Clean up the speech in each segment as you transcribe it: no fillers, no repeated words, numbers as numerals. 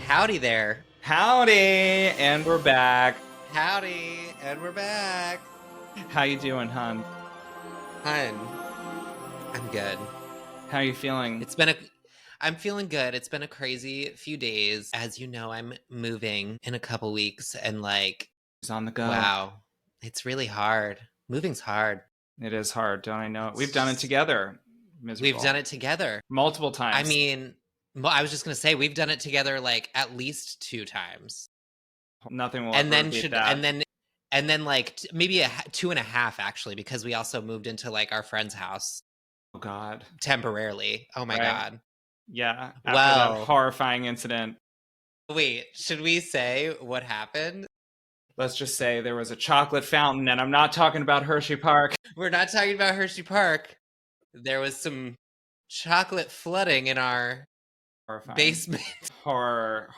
Howdy there. Howdy, and we're back. Howdy, and we're back. How you doing, hon? I'm good. How are you feeling? I'm feeling good. It's been a crazy few days. As you know, I'm moving in a couple weeks and It's on the go. wow, it's really hard. Moving's hard. It is hard, don't I know it? We've done it together. Miserable. We've done it together. Multiple times. I mean, I was just going to say we've done it together at least 2 times. Nothing will and ever then beat that. and then maybe 2.5 actually, because we also moved into our friend's house. Oh God. Temporarily. Oh my God. Yeah. After Well, that horrifying incident. Wait, should we say what happened? Let's just say there was a chocolate fountain, and I'm not talking about Hersheypark. We're not talking about Hersheypark. There was some chocolate flooding in our Horrifying. basement. Horror.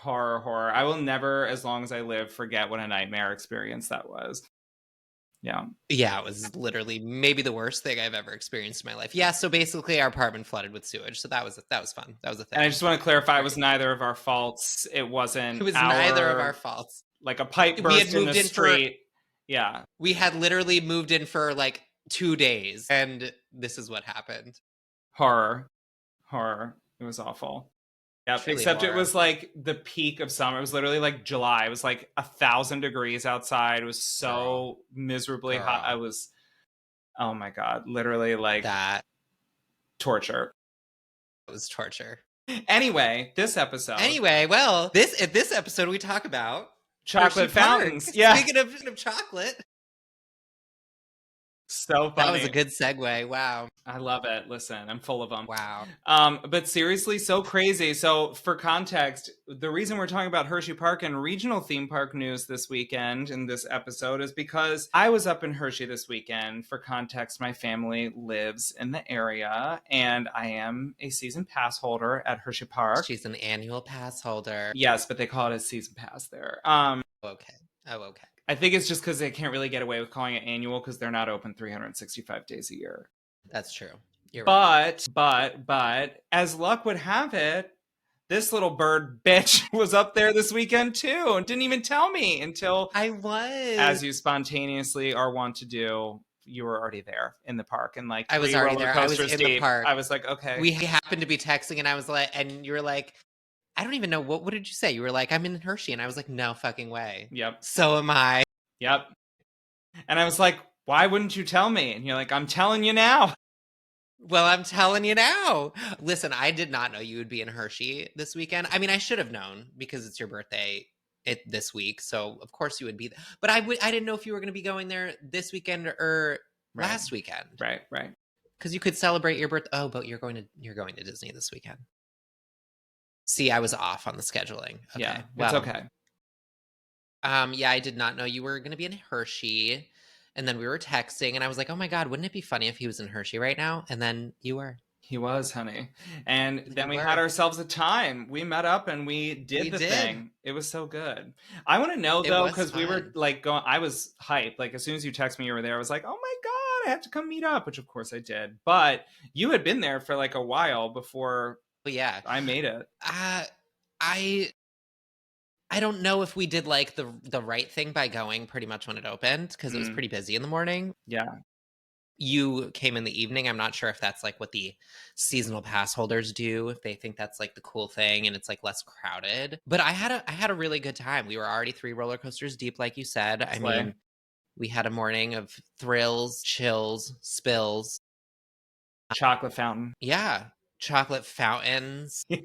I will never, as long as I live, forget what a nightmare experience that was. Yeah. Yeah, it was literally maybe the worst thing I've ever experienced in my life. Yeah, so basically our apartment flooded with sewage. So that was fun. That was a thing. And I just want to clarify, it was neither of our faults. It wasn't. It was neither of our faults. Like a pipe burst in the street. Yeah. We had literally moved in for 2 days, and this is what happened. Horror. It was awful. Yeah, except horror. It was the peak of summer. It was literally July. It was 1,000 degrees outside. It was so miserably hot. I was, oh my God, literally that. Torture. It was torture. Anyway, this episode. Well, this episode we talk about chocolate fountains. Yeah. Speaking of chocolate. So funny. That was a good segue. Wow. I love it. Listen, I'm full of them. Wow. But seriously, so crazy. So for context, the reason we're talking about Hersheypark and regional theme park news this weekend in this episode is because I was up in Hershey this weekend. For context, my family lives in the area, and I am a season pass holder at Hersheypark. She's an annual pass holder. Yes, but they call it a season pass there. Okay. Oh, okay. I think it's just because they can't really get away with calling it annual because they're not open 365 days a year. That's true. You're right. But as luck would have it, this little bird bitch was up there this weekend too and didn't even tell me until I was. As you spontaneously are wont to do, you were already there in the park and I was already there. I was in the park. I was like, okay. We happened to be texting and I was and you were like, I don't even know. What did you say? You were like, I'm in Hershey. And I was like, no fucking way. Yep. So am I. Yep. And I was like, why wouldn't you tell me? And you're like, I'm telling you now. Well, I'm telling you now. Listen, I did not know you would be in Hershey this weekend. I mean, I should have known because it's your birthday this week. So of course you would be there. But I didn't know if you were going to be going there this weekend or last weekend. Right. Because you could celebrate your birthday. Oh, but you're going to Disney this weekend. See, I was off on the scheduling. Okay. Yeah, it's okay. Yeah, I did not know you were going to be in Hershey. And then we were texting, and I was like, oh my God, wouldn't it be funny if he was in Hershey right now? And then you were. He was, honey. And then we had ourselves a time. We met up, and we did the thing. It was so good. I want to know, though, because we were going, I was hyped. As soon as you text me you were there, I was like, oh my God, I have to come meet up, which of course I did. But you had been there for a while before I made it. I don't know if we did the right thing by going pretty much when it opened because it was pretty busy in the morning. Yeah. You came in the evening. I'm not sure if that's what the seasonal pass holders do, if they think that's the cool thing and it's less crowded. But I had a really good time. We were already 3 roller coasters deep, like you said. I mean, we had a morning of thrills, chills, spills. Chocolate fountain. Yeah. Chocolate fountains. Yeah.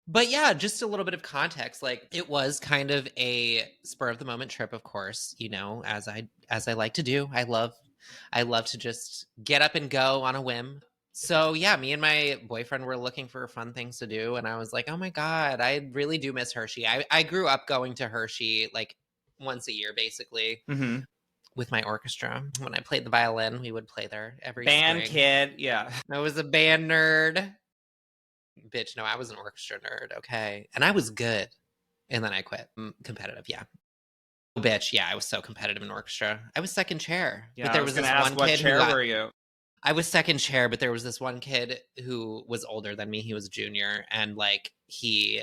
But yeah, just a little bit of context. It was kind of a spur of the moment trip, of course, as I like to do. I love to just get up and go on a whim. So yeah, me and my boyfriend were looking for fun things to do. And I was like, oh my God, I really do miss Hershey. I grew up going to Hershey once a year, basically. Mm-hmm. With my orchestra. When I played the violin, we would play there every band spring. Kid. Yeah. I was a band nerd. Bitch, no, I was an orchestra nerd, okay? And I was good. And then I quit. Competitive, yeah. Bitch, yeah, I was so competitive in orchestra. I was second chair. Yeah, but there was this one what kid chair were you? I was second chair, but there was this one kid who was older than me. He was a junior, and he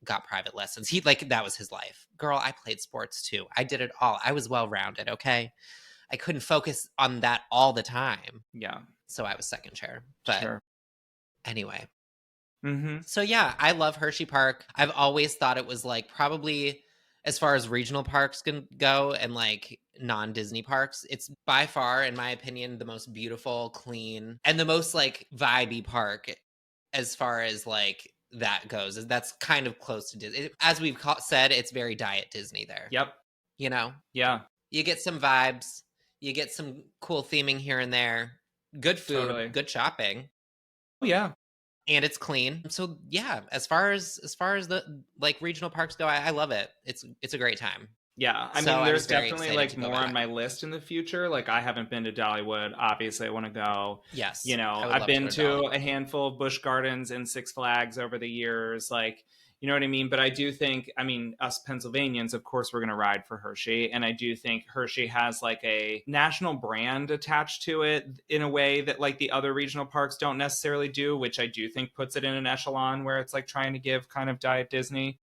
got private lessons. He like, that was his life. Girl, I played sports too. I did it all. I was well-rounded, okay? I couldn't focus on that all the time. Yeah. So I was second chair. But sure. Anyway. Mm-hmm. So yeah, I love Hersheypark. I've always thought it was like probably, as far as regional parks can go and like non-Disney parks, it's by far, in my opinion, the most beautiful, clean, and the most like vibey park as far as like that goes. That's kind of close to Disney. As we've said, it's very diet Disney there. Yep. You know? Yeah. You get some vibes. You get some cool theming here and there. Good food, good shopping. Oh, yeah. And it's clean. So yeah, as far as the like regional parks go, I love it. It's a great time. Yeah, I mean, there's definitely like more on my list in the future. Like, I haven't been to Dollywood. Obviously, I want to go. Yes, you know, I've been to a handful of Busch Gardens and Six Flags over the years. Like, you know what I mean? But I do think, I mean, us Pennsylvanians, of course, we're going to ride for Hershey. And I do think Hershey has like a national brand attached to it in a way that like the other regional parks don't necessarily do, which I do think puts it in an echelon where it's like trying to give kind of diet Disney.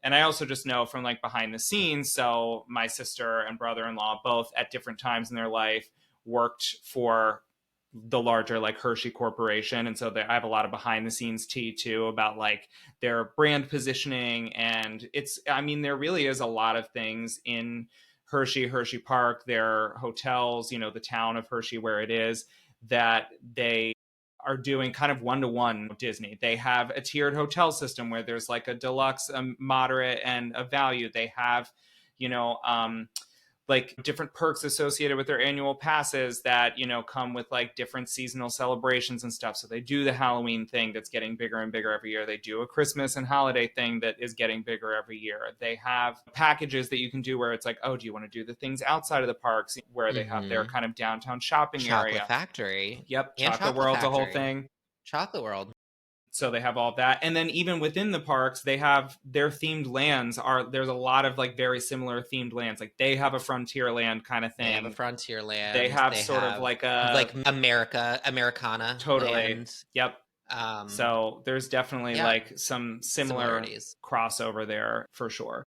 And I also just know from like behind the scenes. So my sister and brother-in-law both at different times in their life worked for the larger like Hershey Corporation. And so I have a lot of behind the scenes tea too about like their brand positioning. And it's, I mean, there really is a lot of things in Hersheypark, their hotels, you know, the town of Hershey where it is, that they are doing kind of one-to-one Disney. They have a tiered hotel system where there's like a deluxe, a moderate, and a value. They have, you know, like different perks associated with their annual passes that, you know, come with like different seasonal celebrations and stuff. So they do the Halloween thing that's getting bigger and bigger every year. They do a Christmas and holiday thing that is getting bigger every year. They have packages that you can do where it's like, oh, do you want to do the things outside of the parks, where they have their kind of downtown shopping area. Chocolate Factory. Yep. Chocolate World's a whole thing. Chocolate World. So they have all of that. And then even within the parks, they have their themed lands there's a lot of like very similar themed lands. Like they have a frontier land kind of thing. They have a frontier land. They have of like a like Americana. Totally. Land. Yep. So there's definitely like some similar crossover there for sure.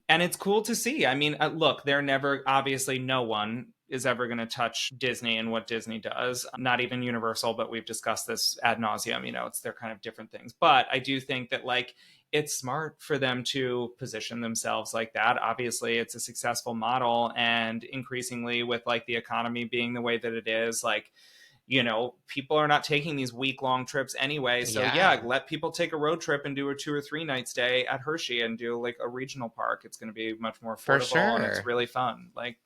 And it's cool to see. I mean, look, they're never, obviously no one is ever going to touch Disney and what Disney does. Not even Universal, but we've discussed this ad nauseum. You know, they're kind of different things. But I do think that like it's smart for them to position themselves like that. Obviously, it's a successful model, and increasingly with like the economy being the way that it is, like, you know, people are not taking these week-long trips anyway. So yeah, let people take a road trip and do a 2 or 3 night stay at Hershey and do like a regional park. It's going to be much more affordable, for sure. And it's really fun. Like,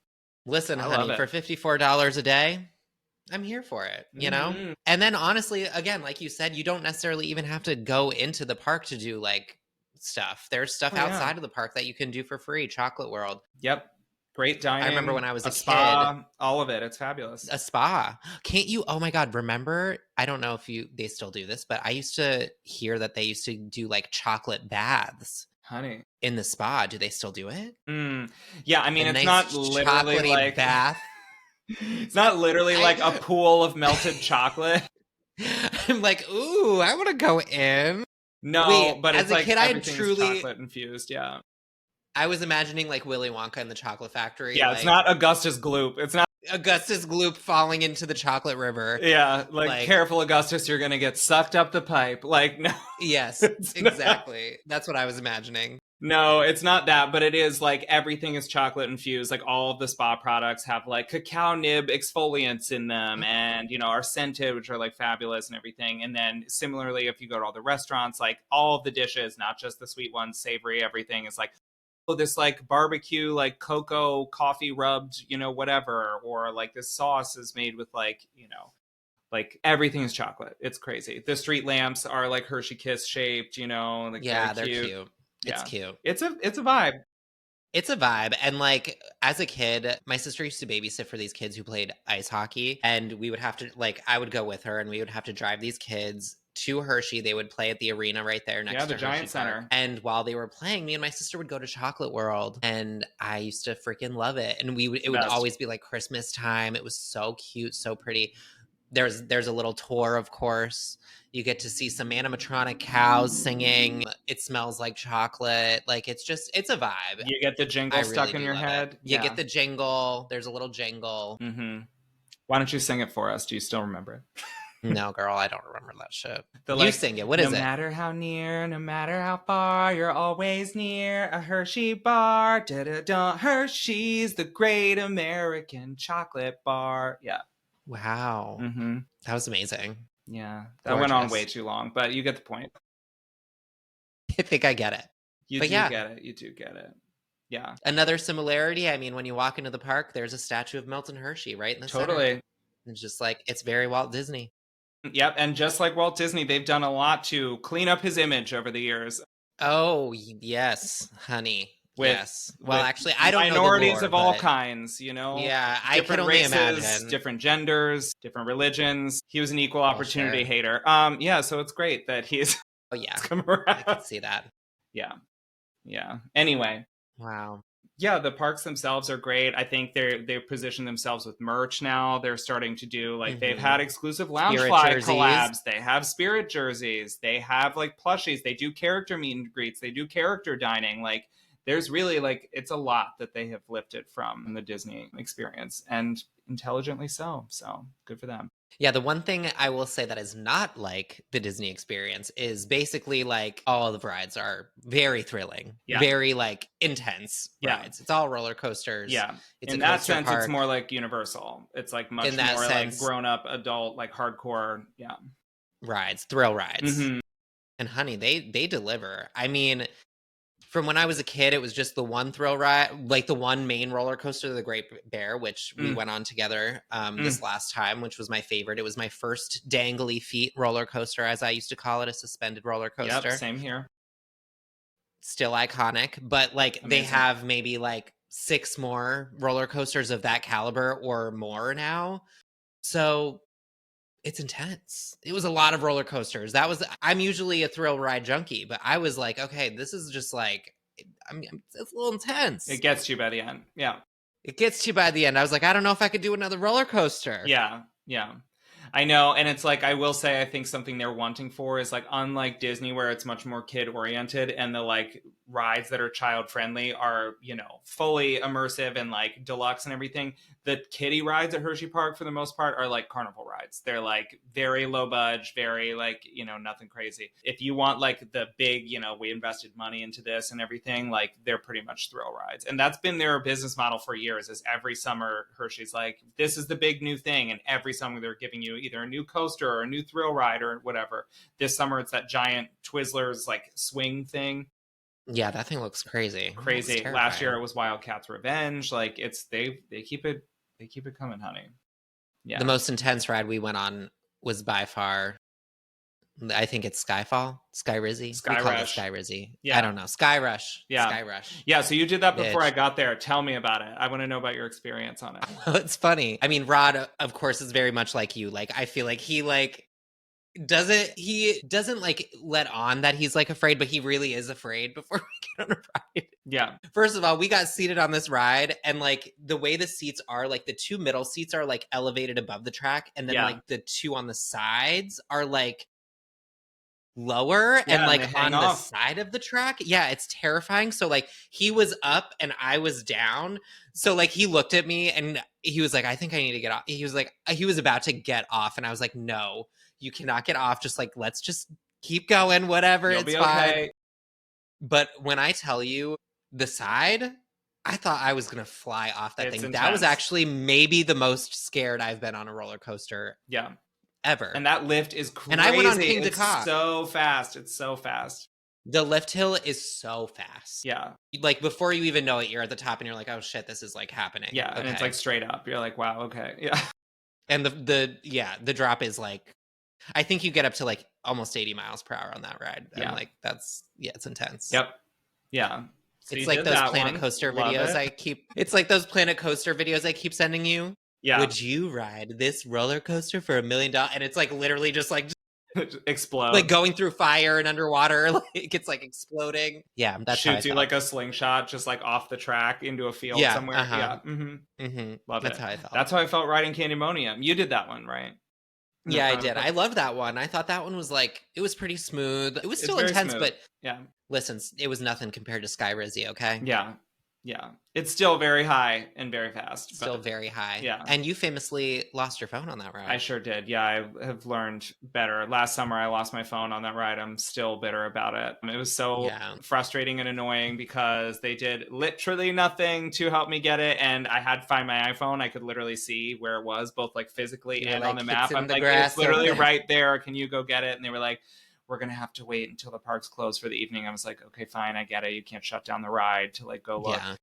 listen, honey, for $54 a day, I'm here for it, you know? And then honestly, again, like you said, you don't necessarily even have to go into the park to do like stuff. There's stuff outside of the park that you can do for free. Chocolate World. Yep. Great dining. I remember when I was a spa, kid. All of it. It's fabulous. A spa. Can't you? Oh my God. Remember? I don't know if they still do this, but I used to hear that they used to do like chocolate baths. Honey. In the spa. Do they still do it? Yeah. I mean, it's not literally like bath. It's not literally like a pool of melted chocolate. I'm like, ooh, I want to go in. No, but it's like kid, everything's chocolate infused. Yeah. I was imagining like Willy Wonka in the Chocolate Factory. Yeah, it's not Augustus Gloop. It's not Augustus Gloop falling into the chocolate river. Yeah, like careful, Augustus, you're gonna get sucked up the pipe. Like, no. Yes, exactly. Not. That's what I was imagining. No, it's not that, but it is like everything is chocolate infused. Like all of the spa products have like cacao nib exfoliants in them, and you know, are scented, which are like fabulous and everything. And then similarly, if you go to all the restaurants, like all of the dishes, not just the sweet ones, savory, everything is like, oh, this like barbecue, like cocoa coffee rubbed, you know, whatever, or like this sauce is made with like, you know, like everything is chocolate. It's crazy. The street lamps are like Hershey Kiss shaped, you know, like they're cute. It's cute. It's a vibe. It's a vibe. And like as a kid, my sister used to babysit for these kids who played ice hockey, and we would have to like, I would go with her and we would have to drive these kids to Hershey. They would play at the arena right there next to the Giant Center. Park. And while they were playing, me and my sister would go to Chocolate World, and I used to freaking love it. And it would always be like Christmas time. It was so cute, so pretty. There's a little tour, of course. You get to see some animatronic cows singing. It smells like chocolate. Like, it's a vibe. You get the jingle stuck in your head. You get the jingle. There's a little jingle. Mm-hmm. Why don't you sing it for us? Do you still remember it? No, girl, I don't remember that shit. You sing it. What is it? No matter how near, no matter how far, you're always near a Hershey bar. Da-da-da. Hershey's, the great American chocolate bar. Yeah. Wow. Mm-hmm. That was amazing. Yeah. That went on way too long, but you get the point. I think I get it. You do get it. You do get it. Yeah. Another similarity, I mean, when you walk into the park, there's a statue of Milton Hershey right in the center. It's just like, it's very Walt Disney. Yep, and just like Walt Disney, they've done a lot to clean up his image over the years. Oh, yes, honey. Yes. Well, actually, I don't know minorities of all kinds, you know? Yeah, I can only imagine. Different genders, different religions. He was an equal opportunity hater. Yeah, so it's great that he's come around. I can see that. Yeah. Yeah. Anyway. Wow. Yeah, the parks themselves are great. I think they've positioned themselves with merch now. They're starting to do, like, they've had exclusive Loungefly collabs. They have Spirit jerseys. They have, like, plushies. They do character meet and greets. They do character dining. Like, there's really, like, it's a lot that they have lifted from the Disney experience, and intelligently so. So good for them. Yeah, the one thing I will say that is not like the Disney experience is basically, like, all the rides are very thrilling, very, like, intense rides. It's all roller coasters. Yeah, in that sense, it's more like Universal. It's like much more like grown-up, adult, like hardcore, rides, thrill rides. Mm-hmm. And honey, they deliver. I mean, from when I was a kid, it was just the one thrill ride, like the one main roller coaster, the Great Bear, which we went on together this last time, which was my favorite. It was my first dangly feet roller coaster, as I used to call it, a suspended roller coaster. Yep, same here. Still iconic, but like amazing. They have maybe like 6 more roller coasters of that caliber or more now. So it's intense. It was a lot of roller coasters. I'm usually a thrill ride junkie, but I was like, okay, this is just like, I mean, it's a little intense. It gets you by the end. Yeah. It gets you by the end. I was like, I don't know if I could do another roller coaster. Yeah. Yeah. I know. And it's like, I will say, I think something they're wanting for is like, unlike Disney, where it's much more kid oriented and the like rides that are child friendly are, you know, fully immersive and like deluxe and everything. The kiddie rides at Hersheypark for the most part are like carnival rides. They're like very low budge, very like, you know, nothing crazy. If you want like the big, you know, we invested money into this and everything, like they're pretty much thrill rides. And that's been their business model for years, is every summer Hershey's like, this is the big new thing. And every summer they're giving you either a new coaster or a new thrill ride or whatever. This summer it's that giant Twizzlers like swing thing. Yeah, that thing looks crazy. Last year it was Wildcats Revenge. Like they keep it coming, honey. Yeah. The most intense ride we went on was by far, I think it's Skyfall, Sky Rizzy. Sky Rush. Sky Rizzy. Yeah. I don't know. Sky Rush. Yeah. Sky Rush. Yeah. So you did that before I got there. Tell me about it. I want to know about your experience on it. Well, it's funny. I mean, Rod, of course, is very much like you. Like, I feel like he doesn't like let on that he's like afraid, but he really is afraid before we get on a ride. Yeah. First of all, we got seated on this ride, and like the way the seats are, like the 2 middle seats are like elevated above the track, and then like the 2 on the sides are like lower and like on the side of the track. Yeah, it's terrifying. So like he was up and I was down. So like he looked at me and he was like, I think I need to get off. He was like, he was about to get off, and I was like, no, you cannot get off. Just like, let's just keep going, whatever. You'll it's fine. Okay. But when I tell you the side, I thought I was going to fly off that thing. Intense. That was actually maybe the most scared I've been on a roller coaster. Yeah. Ever. And that lift is crazy. And I went on King It's so fast. It's so fast. The lift hill is so fast. Yeah. Like before you even know it, you're at the top and you're like, oh shit, this is like happening. Yeah. Okay. And it's like straight up. You're like, wow, okay. Yeah. And the drop is like, I think you get up to like almost 80 miles per hour on that ride. Yeah. And like it's intense. Yep. Yeah. So it's like those Planet Coaster videos it's like those Planet Coaster videos I keep sending you. Yeah. Would you ride this roller coaster for $1 million? And it's like literally just like explode, like going through fire and underwater. Like it's like exploding. Yeah, that's shoots you like a slingshot, just like off the track into a field somewhere. Yeah, Love that's it. how I felt. That's That's how I felt riding Candymonium. You did that one, right? Yeah, I did. I loved that one. I thought that one was like, it was pretty smooth. It was still intense, smooth. But yeah, listen, it was nothing compared to Sky Rizzy, okay? Yeah. Yeah. It's still very high and very fast. Still very high. Yeah. And you famously lost your phone on that ride. I sure did. Yeah, I have learned better. Last summer, I lost my phone on that ride. I'm still bitter about it. It was so frustrating and annoying because they did literally nothing to help me get it. And I had to find my iPhone. I could literally see where it was, both like physically and on the map. I'm like, it's literally right there. Can you go get it? And they were like, we're going to have to wait until the park's closed for the evening. I was like, okay, fine. I get it. You can't shut down the ride to like go look. Yeah.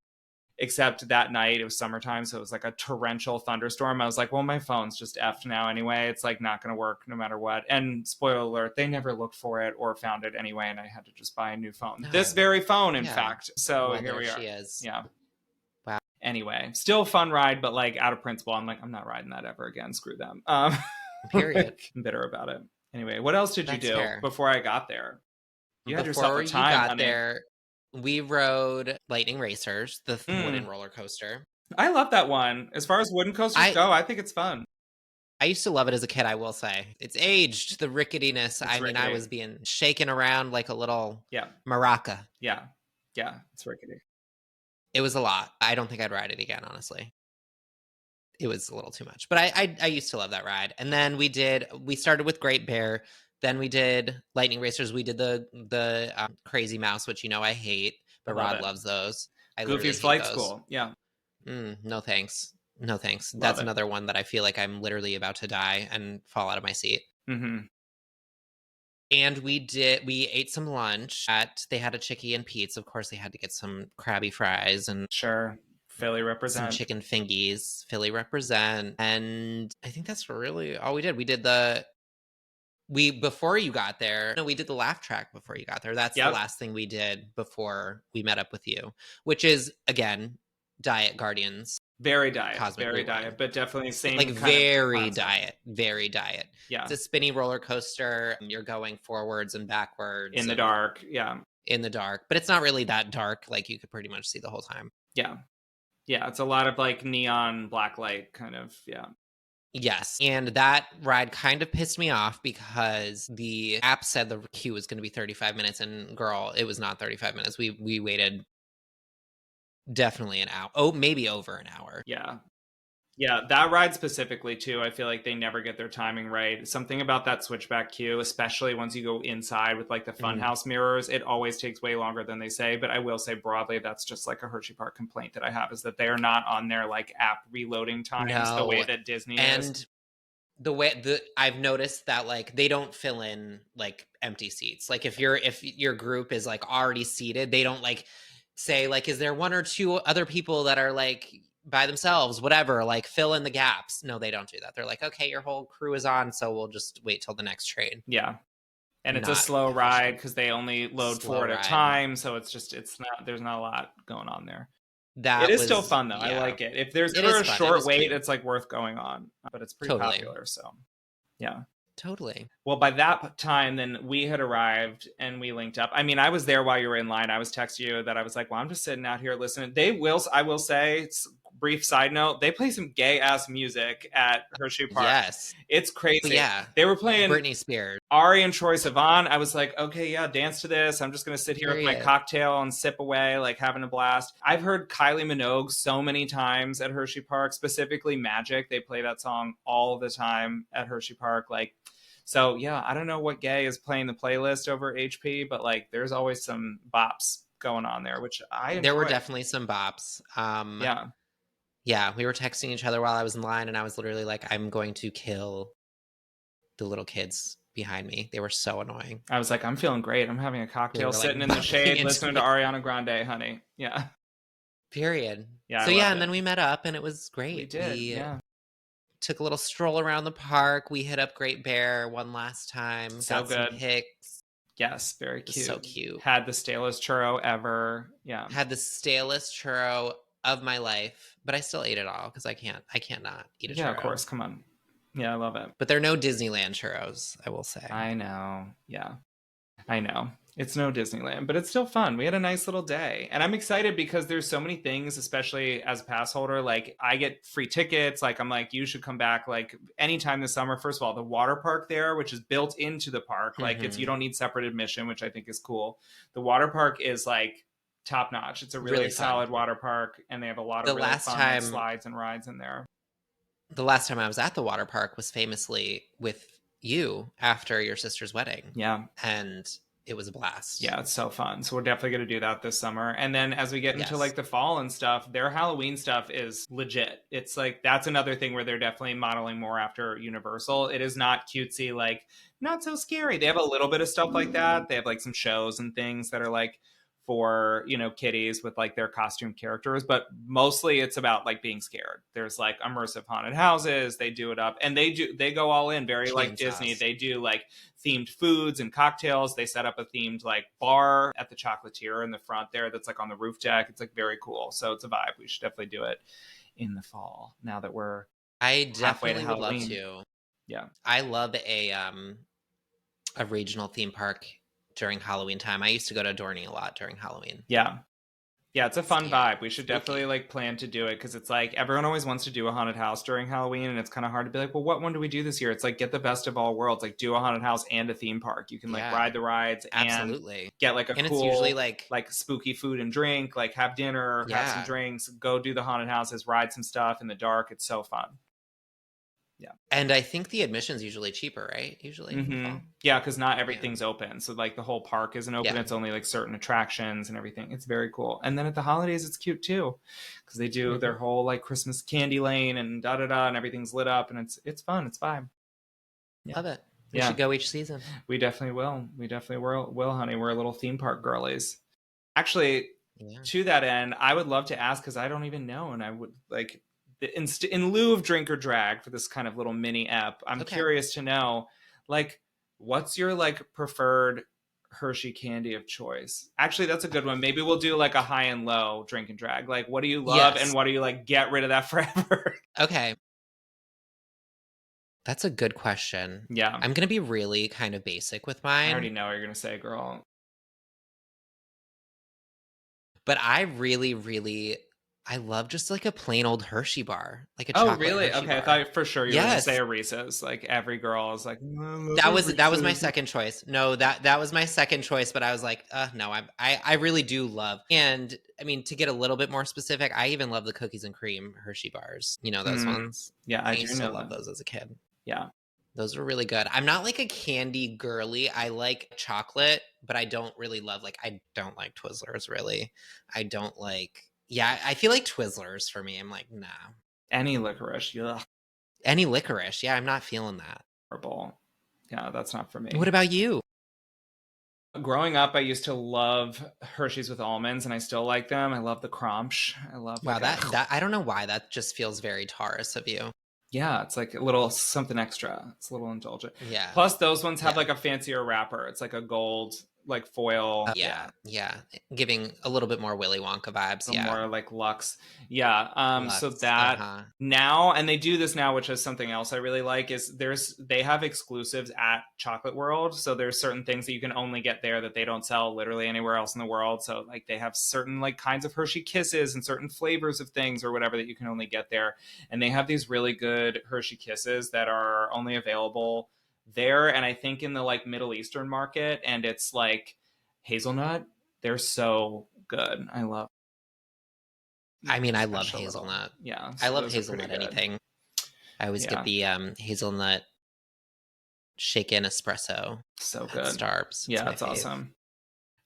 Except that night, it was summertime, so it was like a torrential thunderstorm. I was like, well, my phone's just effed now anyway. It's like not going to work no matter what. And spoiler alert, they never looked for it or found it anyway, and I had to just buy a new phone. This very phone, in fact. So here we are. She is. Yeah. Wow. Anyway, still fun ride, but like out of principle, I'm like, I'm not riding that ever again. Screw them. Period. I'm bitter about it. Anyway, what else did you do before I got there? You had yourself a time, you got there. We rode Lightning Racers, the wooden roller coaster. I love that one. As far as wooden coasters go, I think it's fun. I used to love it as a kid, I will say. It's aged, the ricketiness. I mean, I was being shaken around like a little maraca. Yeah. Yeah, it's rickety. It was a lot. I don't think I'd ride it again, honestly. It was a little too much. But I used to love that ride. And then we started with Great Bear. Then we did Lightning Racers. We did the Crazy Mouse, which I hate, but Rod loves those. Goofy's Flight School. Yeah. No thanks. No thanks. That's another one that I feel like I'm literally about to die and fall out of my seat. Mm-hmm. And we ate some lunch they had a Chickie and Pete's. Of course, they had to get some Krabby Fries and sure. Philly represent. Some chicken fingies. Philly represent. And I think that's really all we did. We did before you got there, we did the laugh track before you got there. That's the last thing we did before we met up with you, which is, again, Diet Guardians. Very diet. Very diet, but definitely same like very diet. Very diet. Yeah. It's a spinny roller coaster. You're going forwards and backwards. In the dark. Yeah. In the dark. But it's not really that dark. Like you could pretty much see the whole time. Yeah. Yeah. It's a lot of like neon black light kind of. Yeah. Yes. And that ride kind of pissed me off because the app said the queue was going to be 35 minutes. And girl, it was not 35 minutes. We waited definitely an hour. Oh, maybe over an hour. Yeah. Yeah, that ride specifically, too, I feel like they never get their timing right. Something about that switchback queue, especially once you go inside with like the funhouse mirrors, it always takes way longer than they say. But I will say broadly, that's just like a Hersheypark complaint that I have, is that they are not on their like app reloading times the way that Disney is. And the way I've noticed that like they don't fill in like empty seats. Like if your group is like already seated, they don't like say like, is there one or two other people that are like by themselves, whatever, like fill in the gaps. No, they don't do that. They're like, okay, your whole crew is on, so we'll just wait till the next train. Yeah. And it's a slow ride because they only load 4 at a time. So there's not a lot going on there. It is still fun though. Yeah. I like it. If there's ever a short wait, cute. It's like worth going on, but it's pretty popular. So yeah. Totally. Well, by that time, then we had arrived and we linked up. I mean, I was there while you were in line. I was texting you that I was like, well, I'm just sitting out here listening. I will say, brief side note, they play some gay ass music at Hersheypark. Yes. It's crazy. But yeah. They were playing Britney Spears. Ari and Troye Sivan. I was like, okay, yeah, dance to this. I'm just going to sit here with my cocktail and sip away, like having a blast. I've heard Kylie Minogue so many times at Hersheypark, specifically Magic. They play that song all the time at Hersheypark. Like, so yeah, I don't know what gay is playing the playlist over HP, but like there's always some bops going on there, which I enjoy. There were definitely some bops. Yeah, we were texting each other while I was in line, and I was literally like, I'm going to kill the little kids behind me. They were so annoying. I was like, I'm feeling great. I'm having a cocktail, sitting in the shade, listening to Ariana Grande, honey. Yeah. Period. Yeah. So and then we met up, and it was great. We did, took a little stroll around the park. We hit up Great Bear one last time. So got good. Some pics. Yes, very cute. So cute. Had the stalest churro ever. Yeah. Had the stalest churro of my life, but I still ate it all because I can't not eat a churro. Yeah, of course. Come on. Yeah, I love it. But they're no Disneyland churros, I will say. I know. Yeah. I know. It's no Disneyland, but it's still fun. We had a nice little day. And I'm excited because there's so many things, especially as a pass holder. Like, I get free tickets. Like, I'm like, you should come back like anytime this summer. First of all, the water park there, which is built into the park. Like, you don't need separate admission, which I think is cool. The water park is like top notch. It's a really solid water park, and they have a lot of really fun like, slides and rides in there. The last time I was at the water park was famously with you after your sister's wedding. Yeah. And it was a blast. Yeah, it's so fun. So we're definitely going to do that this summer. And then as we get into like the fall and stuff, their Halloween stuff is legit. It's like, that's another thing where they're definitely modeling more after Universal. It is not cutesy, like not so scary. They have a little bit of stuff like that. They have like some shows and things that are like for, you know, kiddies with like their costume characters, but mostly it's about like being scared. There's like immersive haunted houses. They do it up, and they go all in very like Disney. They do like themed foods and cocktails. They set up a themed like bar at the chocolatier in the front there that's like on the roof deck. It's like very cool. So it's a vibe. We should definitely do it in the fall now that we're I definitely would love to. Yeah. I love a regional theme park during Halloween time. I used to go to Dorney a lot during Halloween. Yeah. Yeah, it's a fun vibe. We should definitely like plan to do it, because it's like everyone always wants to do a haunted house during Halloween, and it's kind of hard to be like, well, what one do we do this year? It's like get the best of all worlds, like do a haunted house and a theme park. You can like ride the rides and get like a cool, it's usually like spooky food and drink, like have dinner, have some drinks, go do the haunted houses, ride some stuff in the dark. It's so fun. Yeah. And I think the admission's usually cheaper, right? Usually. Mm-hmm. Yeah, because not everything's open. So like the whole park isn't open. It's only like certain attractions and everything. It's very cool. And then at the holidays, it's cute too, because they do their whole like Christmas candy lane and da-da-da, and everything's lit up, and it's fun. It's fine. Yeah. Love it. We should go each season. We definitely will. We definitely will, honey. We're little theme park girlies. Actually, to that end, I would love to ask, because I don't even know, and I would like... in lieu of drink or drag for this kind of little mini ep, I'm curious to know, like, what's your like preferred Hershey candy of choice? Actually, that's a good one. Maybe we'll do like a high and low drink and drag. Like, what do you love and what do you like get rid of that forever? Okay. That's a good question. Yeah. I'm going to be really kind of basic with mine. I already know what you're going to say, girl. But I really... I love just like a plain old Hershey bar, like a chocolate really? Hershey bar. I thought for sure you were going to say a Reese's. Like every girl is like, that was my second choice. No, that was my second choice, but I was like, no, I really do love. And I mean, to get a little bit more specific, I even love the cookies and cream Hershey bars. You know those ones? Yeah, I used to love those as a kid. Yeah. Those are really good. I'm not like a candy girly. I like chocolate, but I don't really love I don't like Twizzlers really. I don't like. Yeah, I feel like Twizzlers for me. I'm like, nah. Any licorice. Ugh. Any licorice. Yeah, I'm not feeling that. Horrible. Yeah, that's not for me. What about you? Growing up, I used to love Hershey's with almonds, and I still like them. I love the Crunch. I love... Wow, that I don't know why. That just feels very Taurus of you. Yeah, it's like a little something extra. It's a little indulgent. Yeah. Plus, those ones have like a fancier wrapper. It's like a gold... like foil. Yeah. Giving a little bit more Willy Wonka vibes. More like luxe. Lux, so that now, and they do this now, which is something else I really like, is they have exclusives at Chocolate World. So there's certain things that you can only get there that they don't sell literally anywhere else in the world. So like they have certain like kinds of Hershey Kisses and certain flavors of things or whatever that you can only get there. And they have these really good Hershey Kisses that are only available there, and I think in the like Middle Eastern market, and it's like hazelnut. They're so good. I love hazelnut. Yeah, so I love hazelnut anything. I always get the hazelnut shaken espresso. So good. Starbucks. Yeah, it's awesome.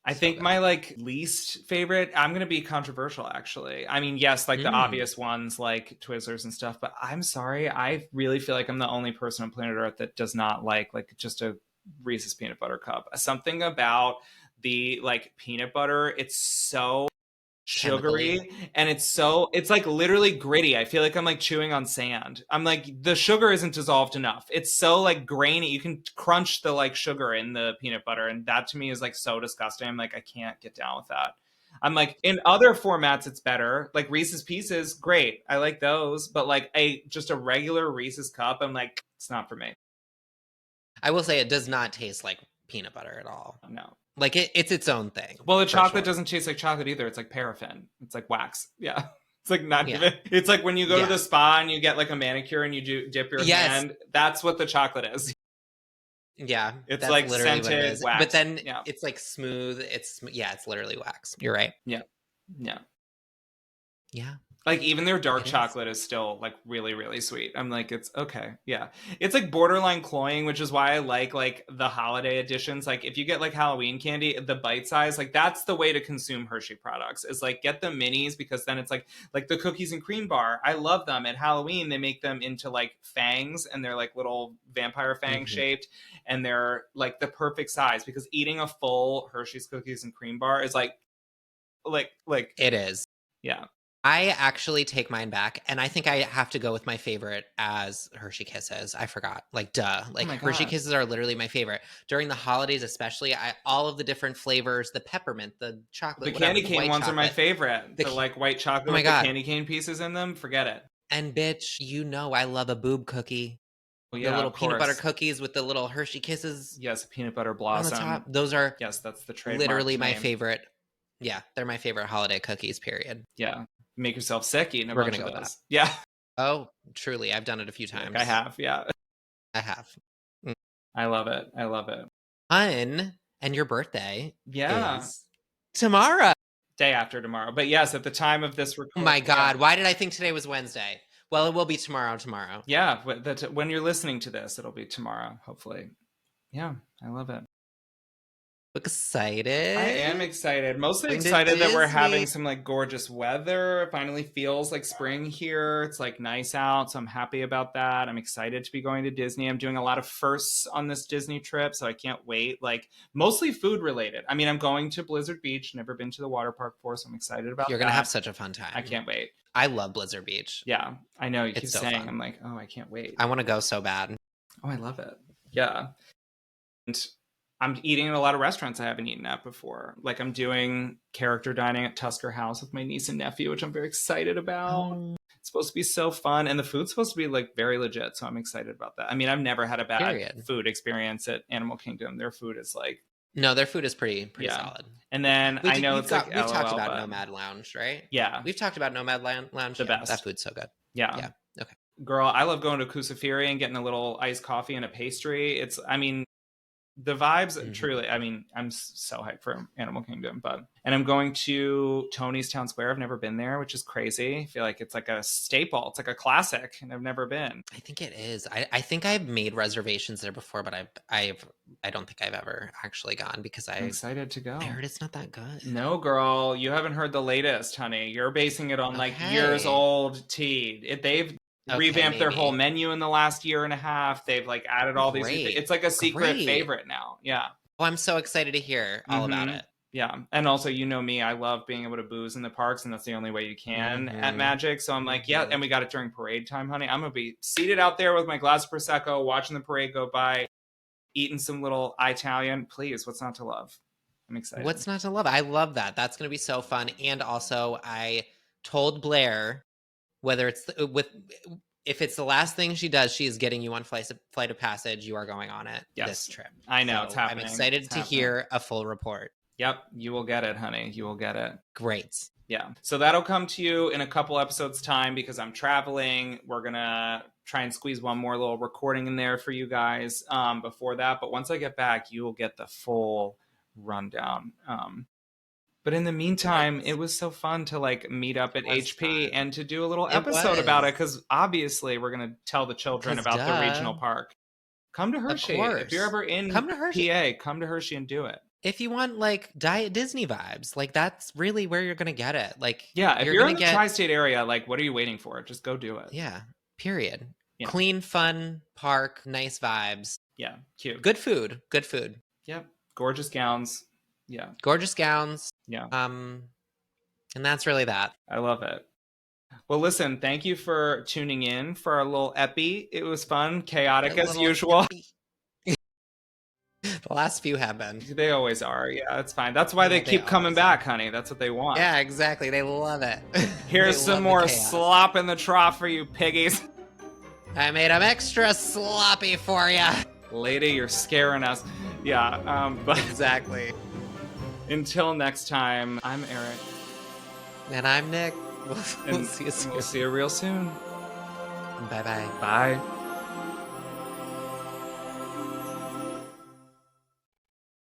I think my like least favorite, I'm going to be controversial actually. I mean, yes, like the obvious ones like Twizzlers and stuff, but I'm sorry. I really feel like I'm the only person on planet Earth that does not like just a Reese's peanut butter cup. Something about the like peanut butter, it's so sugary and it's like literally gritty. I feel like I'm like chewing on sand. I'm like, the sugar isn't dissolved enough. It's so like grainy. You can crunch the like sugar in the peanut butter, and that to me is like so disgusting. I'm like, I can't get down with that. I'm like, in other formats it's better, like Reese's Pieces, great, I like those, but like just a regular Reese's cup, I'm like, it's not for me. I will say it does not taste like peanut butter at all. No. Like it's its own thing. Well, the chocolate doesn't taste like chocolate either. It's like paraffin. It's like wax. Yeah. It's like not even. It's like when you go to the spa and you get like a manicure and you dip your hand. That's what the chocolate is. Yeah, it's like scented wax. But then it's like smooth. It's literally wax. You're right. Yeah. Like even their dark chocolate is still like really, really sweet. I'm like, it's okay. Yeah. It's like borderline cloying, which is why I like the holiday editions. Like if you get like Halloween candy, the bite size, like that's the way to consume Hershey products is like get the minis because then it's like the cookies and cream bar. I love them at Halloween. They make them into like fangs and they're like little vampire fang shaped and they're like the perfect size because eating a full Hershey's cookies and cream bar is like it is. Yeah. I actually take mine back, and I think I have to go with my favorite as Hershey Kisses. I forgot. Like, duh. Like, Hershey Kisses are literally my favorite. During the holidays especially, all of the different flavors, the peppermint, the chocolate, the candy cane ones are my favorite. The like white chocolate with the candy cane pieces in them, forget it. And bitch, you know I love a boob cookie. Well, the little peanut butter cookies with the little Hershey Kisses. Yes, peanut butter blossom. On the top. Those are that's the trademark literally my favorite. Yeah, they're my favorite holiday cookies, period. Yeah. Make yourself sick eating a We're bunch gonna of go those. Yeah. Oh, truly. I've done it a few times. I have, yeah. I have. I love it. I love it. Fun. And your birthday is tomorrow. Day after tomorrow. But yes, at the time of this recording. Oh my God. Why did I think today was Wednesday? Well, it will be tomorrow. Yeah. When you're listening to this, it'll be tomorrow, hopefully. Yeah. I love it. Excited. I am excited. Mostly excited that we're having some like gorgeous weather. It finally feels like spring here. It's like nice out, so I'm happy about that. I'm excited to be going to Disney. I'm doing a lot of firsts on this Disney trip, so I can't wait. Like mostly food related. I mean, I'm going to Blizzard Beach. Never been to the water park before, so I'm excited about that. You're gonna have such a fun time. I can't wait. I love Blizzard Beach. Yeah, I know. You keep saying. Fun. I'm like, oh, I can't wait. I want to go so bad. Oh, I love it. Yeah. And I'm eating at a lot of restaurants I haven't eaten at before. Like I'm doing character dining at Tusker House with my niece and nephew, which I'm very excited about. It's supposed to be so fun. And the food's supposed to be like very legit. So I'm excited about that. I mean, I've never had a bad food experience at Animal Kingdom. Their food is like... No, their food is pretty solid. And then I know we've talked about Nomad Lounge, right? Yeah. We've talked about Nomad Lounge. The best. That food's so good. Yeah. Okay. Girl, I love going to Kusafiri and getting a little iced coffee and a pastry. The vibes, truly, I mean, I'm so hyped for Animal Kingdom, and I'm going to Tony's Town Square. I've never been there, which is crazy. I feel like it's like a staple. It's like a classic, and I've never been. I think it is. I think I've made reservations there before, but I don't think I've ever actually gone because I'm excited to go. I heard it's not that good. No, girl, you haven't heard the latest, honey. You're basing it on like years old tea. They've revamped their whole menu in the last year and a half. They've like added all these. It's like a secret favorite now. Yeah. Oh, I'm so excited to hear all about it. Yeah. And also, you know me, I love being able to booze in the parks, and that's the only way you can at Magic. So I'm like, yeah. And we got it during parade time, honey. I'm going to be seated out there with my glass of Prosecco, watching the parade go by, eating some little Italian. Please, what's not to love? I'm excited. What's not to love? I love that. That's going to be so fun. And also, I told Blair, whether it's if it's the last thing she does, she is getting you on Flight of Passage. You are going on it this trip. I know, it's happening. I'm excited to hear a full report. Yep, you will get it, honey. You will get it. Great. Yeah. So that'll come to you in a couple episodes' time because I'm traveling. We're going to try and squeeze one more little recording in there for you guys before that. But once I get back, you will get the full rundown. But in the meantime, it was so fun to like meet up at HP and to do a little episode about it because obviously we're going to tell the children about the regional park. Come to Hershey. If you're ever in PA, come to Hershey and do it. If you want like Diet Disney vibes, like that's really where you're going to get it. Like, yeah, if you're in the tri-state area, like what are you waiting for? Just go do it. Yeah, period. Yeah. Clean, fun park, nice vibes. Yeah, cute. Good food. Yep. Gorgeous gowns. Yeah. Gorgeous gowns. Yeah. And that's really that. I love it. Well, listen, thank you for tuning in for our little epi. It was fun, chaotic as usual. The last few have been. They always are. Yeah, it's fine. That's why they keep coming back, honey. That's what they want. Yeah, exactly. They love it. Here's some more slop in the trough for you piggies. I made them extra sloppy for you. Lady, you're scaring us. Yeah, but exactly. Until next time, I'm Erik. And I'm Nick. We'll see you soon. We'll see you real soon. Bye-bye. Bye.